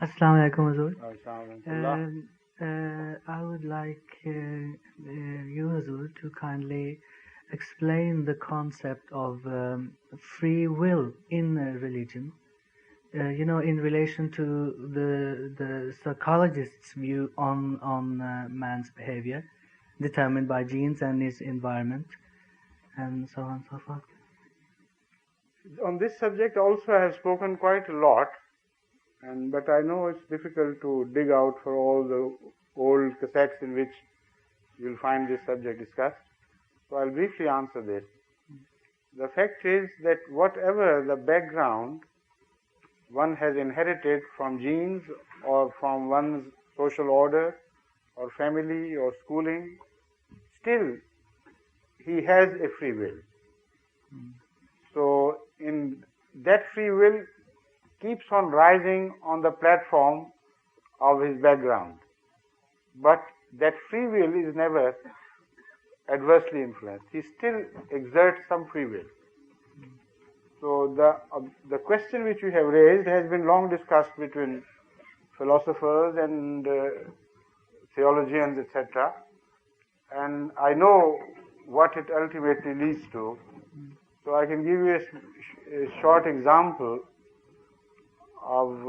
Assalamu alaikum, Hazur. Assalamualaikum. I would like you, Hazur, to kindly explain the concept of free will in religion. In relation to the psychologist's view on man's behavior, determined by genes and his environment, and so on and so forth. On this subject also I have spoken quite a lot, but I know it's difficult to dig out for all the old cassettes in which you will find this subject discussed. So I'll briefly answer this. The fact is that whatever the background one has inherited from genes or from one's social order or family or schooling, still he has a free will. So in that free will keeps on rising on the platform of his background, but that free will is never adversely influenced. He still exerts some free will. So the question which you have raised has been long discussed between philosophers and theologians, etc. And I know what it ultimately leads to. So I can give you a short example of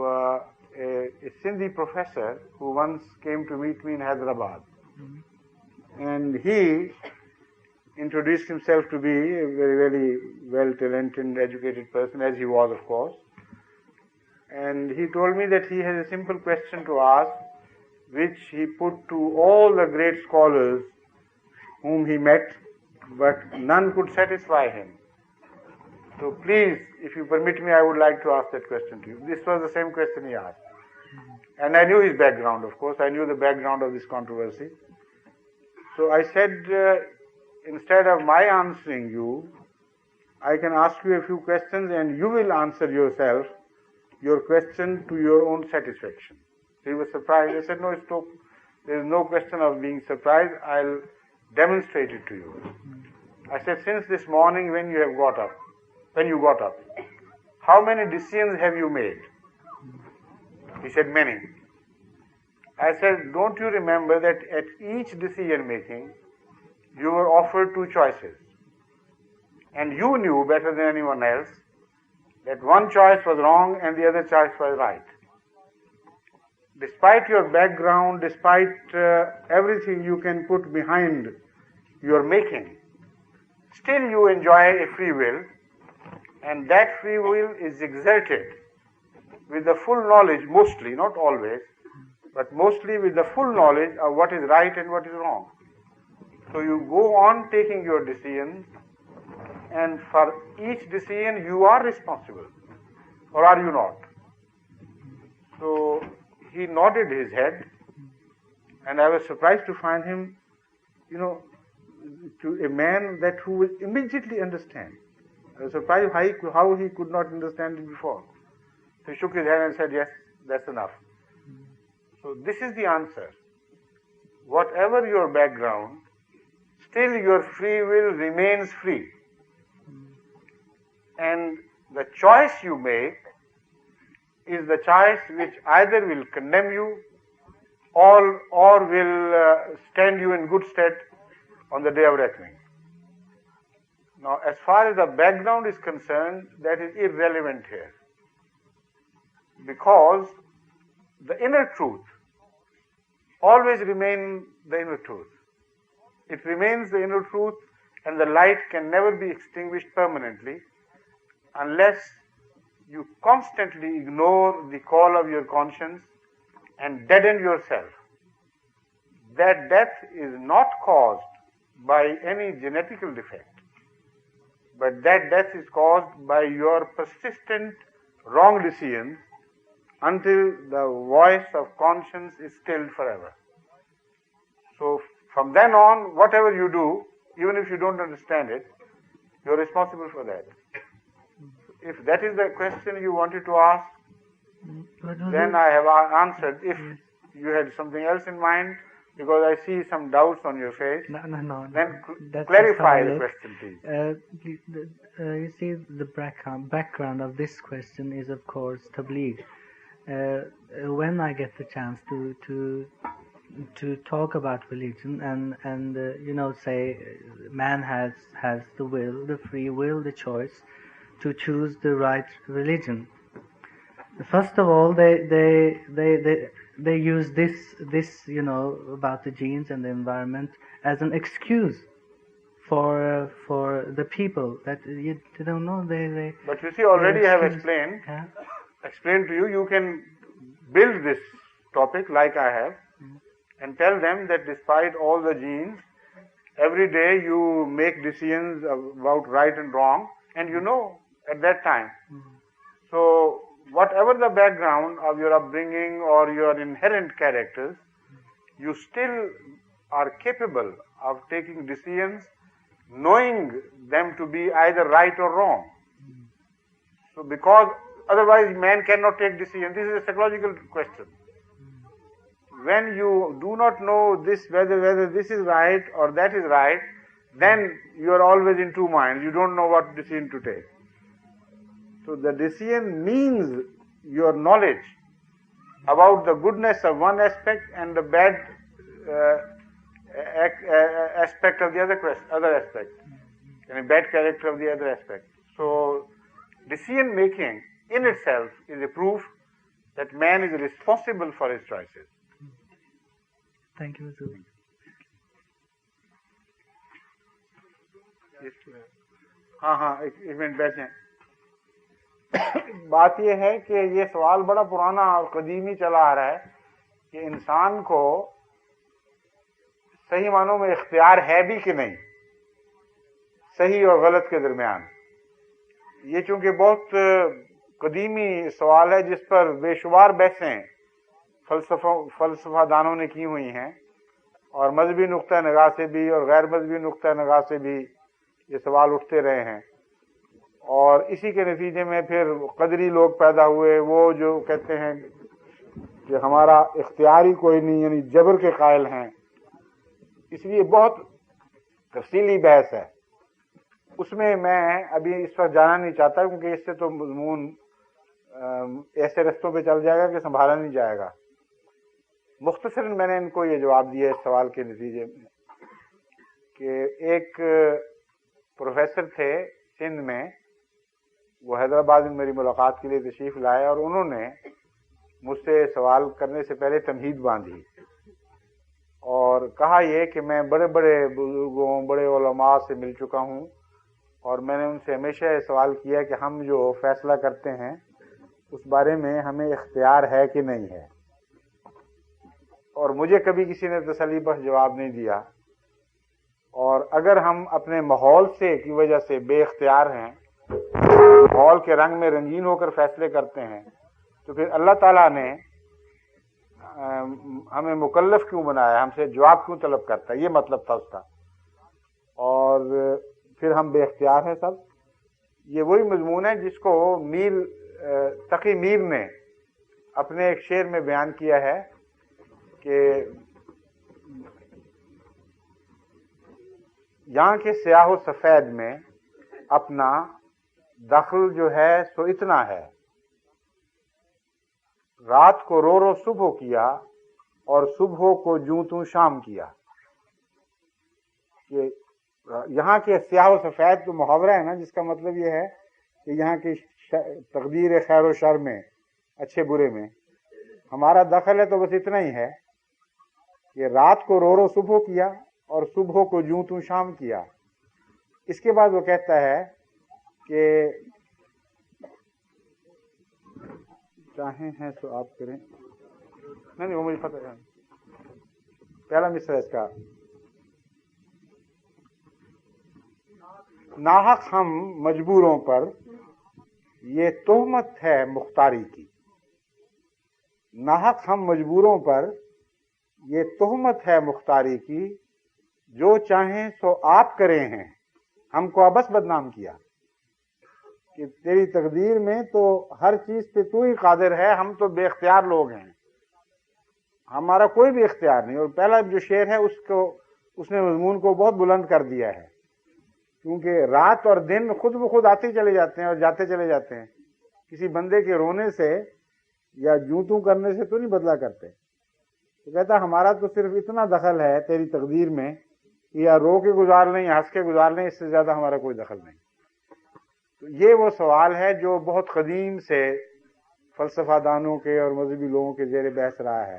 a Sindhi professor who once came to meet me in Hyderabad. And he introduced himself to be a very, very well-talented, educated person, as he was, of course. And he told me that he has a simple question to ask, which he put to all the great scholars whom he met, but none could satisfy him. So please, if you permit me, I would like to ask that question to you. This was the same question he asked. And I knew his background, of course. I knew the background of this controversy. So I said, instead of my answering you, I can ask you a few questions and you will answer yourself your question to your own satisfaction. So he was surprised. I said, no, there is no question of being surprised. I'll demonstrate it to you. I said, since this morning when you got up, how many decisions have you made? He said, many. I said, don't you remember that at each decision making, you were offered two choices? And you knew better than anyone else that one choice was wrong and the other choice was right. Despite your background, despite everything you can put behind your making, still you enjoy a free will, and that free will is exerted with the full knowledge, mostly, not always, but mostly with the full knowledge of what is right and what is wrong. So you go on taking your decisions, and for each decision you are responsible, or are you not? So he nodded his head, and I was surprised to find him, to a man that who will immediately understand. I was surprised how he could not understand it before. So he shook his head and said, yes, that's enough. So this is the answer. Whatever your background, still your free will remains free. And the choice you make is the choice which either will condemn you or will stand you in good stead on the day of reckoning. Now, as far as the background is concerned, that is irrelevant here, because the inner truth always remains the inner truth. It remains the inner truth, and the light can never be extinguished permanently unless you constantly ignore the call of your conscience and deaden yourself. That death is not caused by any genetical defect, but that death is caused by your persistent wrong decisions until the voice of conscience is stilled forever. So from then on, whatever you do, even if you don't understand it, you're responsible for that. If that is the question you wanted to ask, then I have answered. If you had something else in mind, because I see some doubts on your face, then clarify the question, please. You see, the background of this question is, of course, tabligh. when I get the chance to talk about religion and say man has the will, the free will, the choice to choose the right religion. First of all, they use this about the genes and the environment as an excuse for the people that you don't know they. But you see, already I have explained. Yeah. Explain to you, you can build this topic like I have and tell them that despite all the genes, every day you make decisions about right and wrong, and you know at that time. So whatever the background of your upbringing or your inherent characters, you still are capable of taking decisions knowing them to be either right or wrong. So because otherwise man cannot take decisions. This is a psychological question. When you do not know this, whether this is right or that is right, then you are always in two minds. You don't know what decision to take. So the decision means your knowledge about the goodness of one aspect and the bad aspect of the other aspect, and a bad character of the other aspect. So decision making in itself is a proof that man is responsible for his choices. Thank you, Mr. हाँ एक minute बैठे. बात यह है कि ये सवाल बड़ा पुराना और कदीमी चला आ रहा है कि इंसान को सही मानों में इख्तियार है भी कि नहीं, सही और गलत के दरमियान. ये चूंकि बहुत कदीमी सवाल है जिस पर बेशुमार बहसें फलसफा दानों ने की हुई हैं, और मजहबी नुक्ता निगाह से भी और गैर मजहबी नुक्ता निगाह से भी ये सवाल उठते रहे हैं. और इसी के नतीजे में फिर कदरी लोग पैदा हुए, वो जो कहते हैं कि हमारा इख्तियार ही कोई नहीं, यानी जबर के कायल हैं. इसलिए बहुत तफसीली बहस है, उसमें मैं अभी इस पर जाना नहीं चाहता क्योंकि इससे तो मजमून ऐसे रस्तों पे चल जाएगा कि संभाला नहीं जाएगा. मुख्तसरन मैंने इनको ये जवाब दिया इस सवाल के नतीजे में कि एक प्रोफेसर थे सिंध में, वो हैदराबाद में मेरी मुलाकात के लिए तशरीफ लाए और उन्होंने मुझसे सवाल करने से पहले तमहीद बांधी और कहा ये कि मैं बड़े बड़े बुजुर्गों, बड़े उलमा से मिल चुका हूँ और मैंने उनसे हमेशा ये सवाल किया कि हम जो फैसला करते हैं उस बारे में हमें इख्तियार है कि नहीं है, और मुझे कभी किसी ने तसल्ली बख्श जवाब नहीं दिया. और अगर हम अपने माहौल से की वजह से बेइख्तियार हैं, माहौल के रंग में रंगीन होकर फैसले करते हैं, तो फिर अल्लाह ताला ने हमें मुकल्लफ क्यों बनाया, हमसे जवाब क्यों तलब करता है, ये मतलब था उसका. और फिर हम बेइख्तियार हैं सब. ये वही मजमून है जिसको तकी मीर ने अपने एक शेर में बयान किया है कि यहाँ के स्याह सफेद में अपना दखल जो है सो इतना है, रात को रो रो सुबह किया और सुबह को जूं तू शाम किया. कि यहाँ के स्याह सफेद तो मुहावरा है ना, जिसका मतलब ये है कि यहाँ की तकदीर खैर व शर में, अच्छे बुरे में हमारा दखल है तो बस इतना ही है कि रात को रो रो सुबह किया और सुबह को जूं तू शाम किया. इसके बाद वो कहता है कि चाहे हैं तो आप करें. नहीं वो मुझे पता है, पहला मिसरा इसका. नाहक हम मजबूरों पर ये तोहमत है मुख्तारी की, नाहक हम मजबूरों पर ये तोहमत है मुख्तारी की, जो चाहें सो आप करें हैं, हमको अबस बदनाम किया. कि तेरी तकदीर में तो हर चीज पे तू ही कादिर है, हम तो बेख्तियार लोग हैं, हमारा कोई भी इख्तियार नहीं. और पहला जो शेर है उसने मजमून को बहुत बुलंद कर दिया है, क्योंकि रात और दिन खुद ब खुद आते चले जाते हैं और जाते चले जाते हैं. किसी बंदे के रोने से یا جوں توں کرنے سے تو نہیں بدلا کرتے. تو کہتا ہمارا تو صرف اتنا دخل ہے تیری تقدیر میں کہ یا رو کے گزار لیں یا ہنس کے گزار لیں، اس سے زیادہ ہمارا کوئی دخل نہیں. تو یہ وہ سوال ہے جو بہت قدیم سے فلسفہ دانوں کے اور مذہبی لوگوں کے زیر بحث رہا ہے،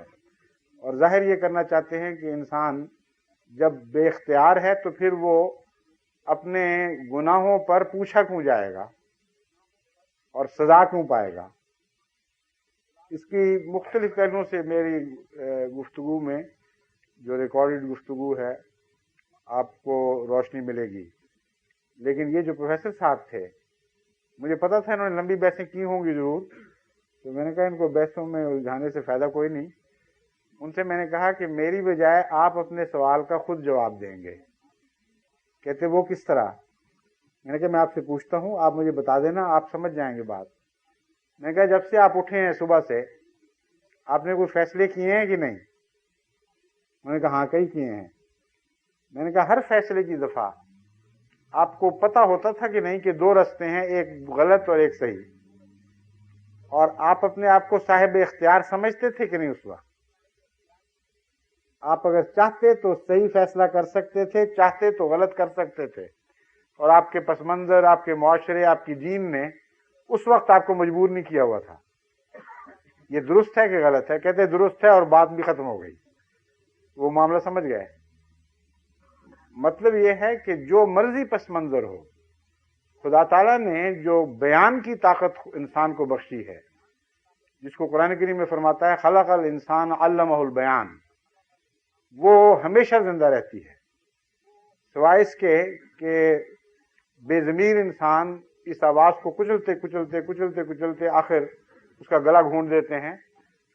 اور ظاہر یہ کرنا چاہتے ہیں کہ انسان جب بے اختیار ہے تو پھر وہ اپنے گناہوں پر پوچھا کیوں جائے گا اور سزا کیوں پائے گا. اس کی مختلف پہلوؤں سے میری گفتگو میں، جو ریکارڈڈ گفتگو ہے، آپ کو روشنی ملے گی. لیکن یہ جو پروفیسر صاحب تھے، مجھے پتا تھا انہوں نے لمبی بحثیں کی ہوں گی ضرور، تو میں نے کہا ان کو بحثوں میں الجھانے سے فائدہ کوئی نہیں. ان سے میں نے کہا کہ میری بجائے آپ اپنے سوال کا خود جواب دیں گے. کہتے وہ کس طرح؟ میں نے کہا میں آپ سے پوچھتا ہوں، آپ مجھے بتا دینا، آپ سمجھ جائیں گے بات. میں نے کہا جب سے آپ اٹھے ہیں صبح سے، آپ نے کوئی فیصلے کیے ہیں کہ نہیں؟ انہوں نے کہا ہاں کئی کیے ہیں. میں نے کہا ہر فیصلے کی دفعہ آپ کو پتا ہوتا تھا کہ نہیں کہ دو رستے ہیں، ایک غلط اور ایک صحیح، اور آپ اپنے آپ کو صاحب اختیار سمجھتے تھے کہ نہیں؟ اس وقت آپ اگر چاہتے تو صحیح فیصلہ کر سکتے تھے، چاہتے تو غلط کر سکتے تھے، اور آپ کے پس منظر، آپ کے معاشرے، آپ کی دین نے اس وقت آپ کو مجبور نہیں کیا ہوا تھا. یہ درست ہے کہ غلط ہے؟ کہتے درست ہے، اور بات بھی ختم ہو گئی. وہ معاملہ سمجھ گئے. مطلب یہ ہے کہ جو مرضی پس منظر ہو، خدا تعالیٰ نے جو بیان کی طاقت انسان کو بخشی ہے، جس کو قرآن کریم میں فرماتا ہے خلق الانسان علمہ البیان، وہ ہمیشہ زندہ رہتی ہے، سوائے اس کے کہ بے ضمیر انسان اس آواز کو کچلتے کچلتے کچلتے کچلتے آخر اس کا گلا گھونٹ دیتے ہیں.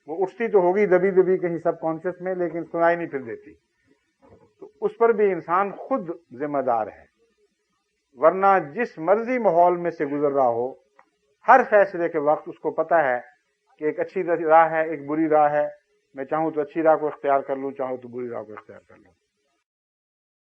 وہ اٹھتی تو ہوگی دبی دبی کہیں سب کانشیس میں، لیکن سنائی نہیں پھر دیتی. تو اس پر بھی انسان خود ذمہ دار ہے، ورنہ جس مرضی ماحول میں سے گزر رہا ہو، ہر فیصلے کے وقت اس کو پتا ہے کہ ایک اچھی راہ ہے، ایک بری راہ ہے. میں چاہوں تو اچھی راہ کو اختیار کر لوں، چاہوں تو بری راہ کو اختیار کر لوں.